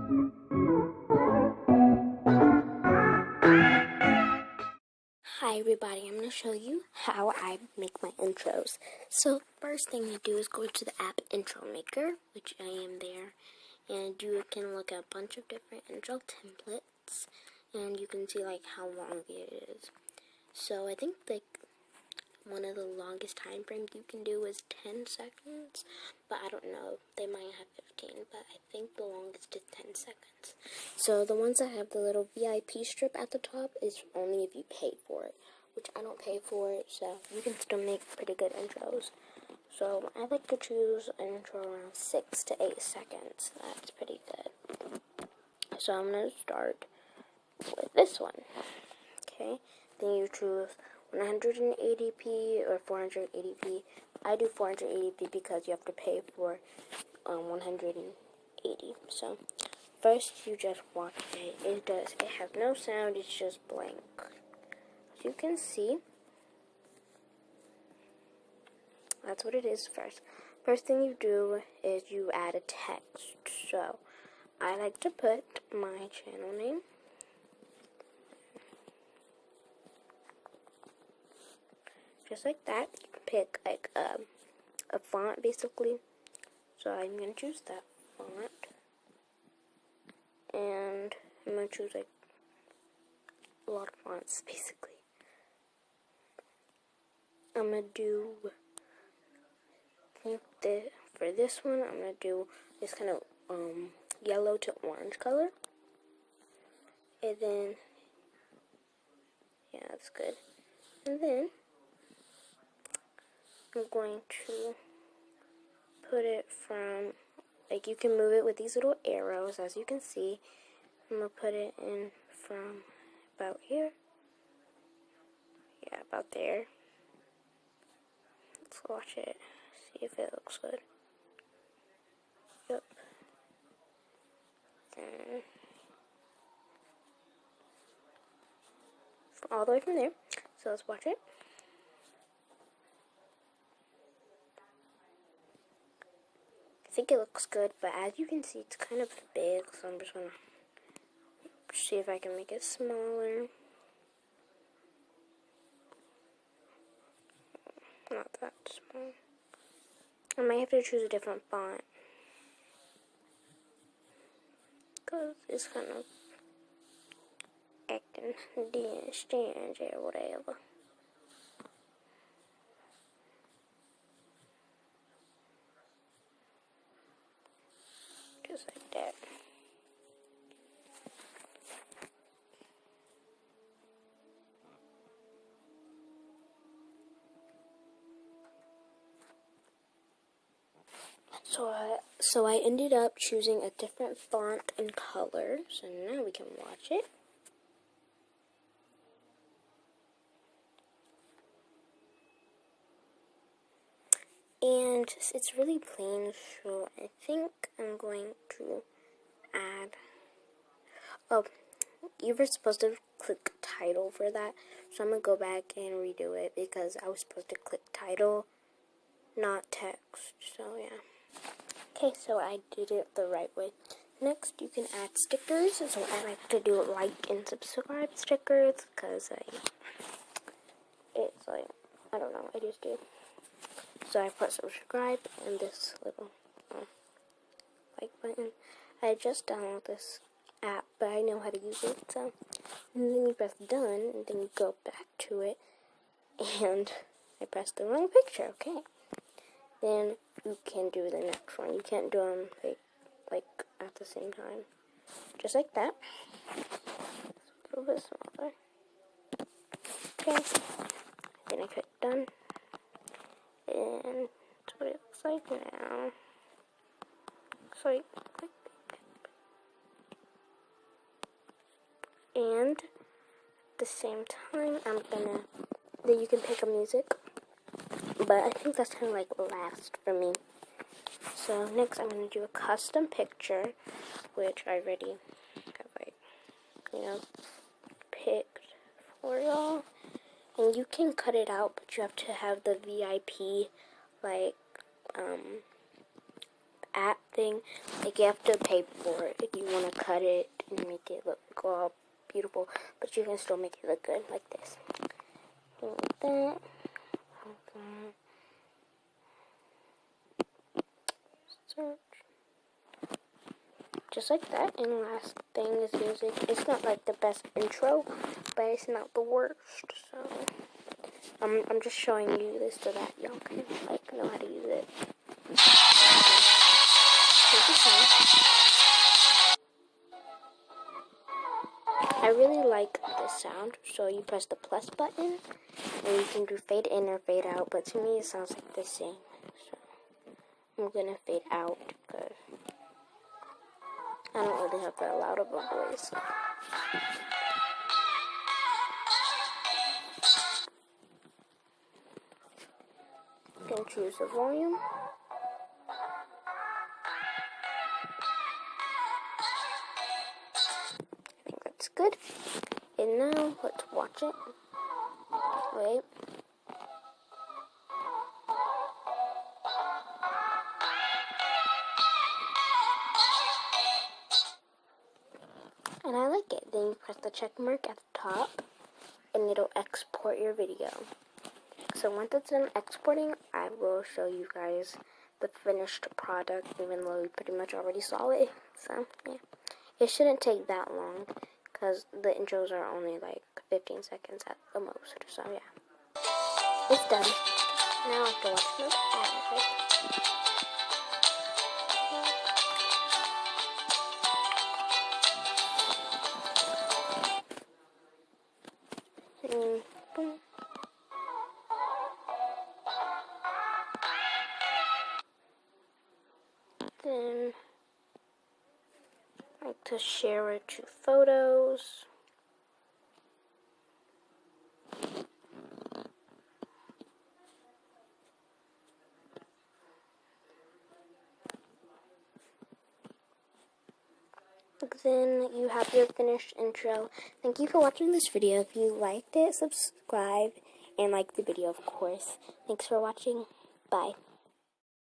Hi everybody, I'm going to show you how I make my intros. So first thing you do is go to the app Intro Maker, which I am there, and you can look at a bunch of different intro templates, and you can see like how long it is. So I think like one of the longest time frames you can do is 10 seconds, but I don't know, they might have 15, but I think the longest is 10 seconds. So the ones that have the little VIP strip at the top is only if you pay for it, which I don't pay for it, so you can still make pretty good intros. So I like to choose an intro around 6 to 8 seconds. That's pretty good. So I'm going to start with this one. Okay, then you choose 180p or 480p. I do 480p because you have to pay for 180. So first you just watch it. It has no sound, it's just blank. As you can see, that's what it is first. First thing you do is you add a text. So I like to put my channel name. Just like that. You can pick like a font basically. So I'm going to choose that font. And I'm going to choose like a lot of fonts basically. I'm going to do, for this one, I'm going to do this kind of yellow to orange color. And then, yeah, that's good. And then, I'm going to put it from, like you can move it with these little arrows, as you can see. I'm going to put it in from about here. Yeah, about there. Let's watch it, see if it looks good. Yep. And all the way from there. So let's watch it. I think it looks good, but as you can see, it's kind of big, so I'm just going to see if I can make it smaller. Not that small. I might have to choose a different font, because it's kind of acting strange or whatever. Just like that. So I ended up choosing a different font and color, so now we can watch it. And it's really plain, so I think I'm going to add, oh, you were supposed to click title for that, so I'm going to go back and redo it because I was supposed to click title, not text, so yeah. Okay, so I did it the right way. Next, you can add stickers, so I like to do like and subscribe stickers, because it's like, I don't know, I just do. So I put subscribe and this little like button. I just downloaded this app, but I know how to use it, so. And then you press done, and then you go back to it, and I pressed the wrong picture, okay. Then you can do the next one. You can't do them like at the same time. Just like that. A little bit smaller. Okay. Then I click done. And that's what it looks like now. So and at the same time, then you can pick a music. But I think that's kind of like last for me. So next I'm going to do a custom picture, which I already have picked for y'all. And you can cut it out, but you have to have the VIP, app thing, like you have to pay for it if you want to cut it and make it look all beautiful, but you can still make it look good like this. So like that. Search. Just like that. And last thing is music. It's not like the best intro, but it's not the worst. So I'm just showing you this so that y'all can like know how to use it. I really like the sound. So you press the plus button, and you can do fade in or fade out. But to me, it sounds like the same. So I'm gonna fade out because I don't really have that loud of a voice. You can choose the volume. I think that's good. And now let's watch it. Wait. And I like it. Then you press the check mark at the top, and it'll export your video. So once it's done exporting, I will show you guys the finished product, even though we pretty much already saw it. So yeah, it shouldn't take that long because the intros are only like 15 seconds at the most. So yeah, it's done. Now I have to watch it. Boom. Then I like to share it to photos. Then you have your finished intro. Thank you for watching this video. If you liked it, subscribe and like the video, of course. Thanks for watching. Bye.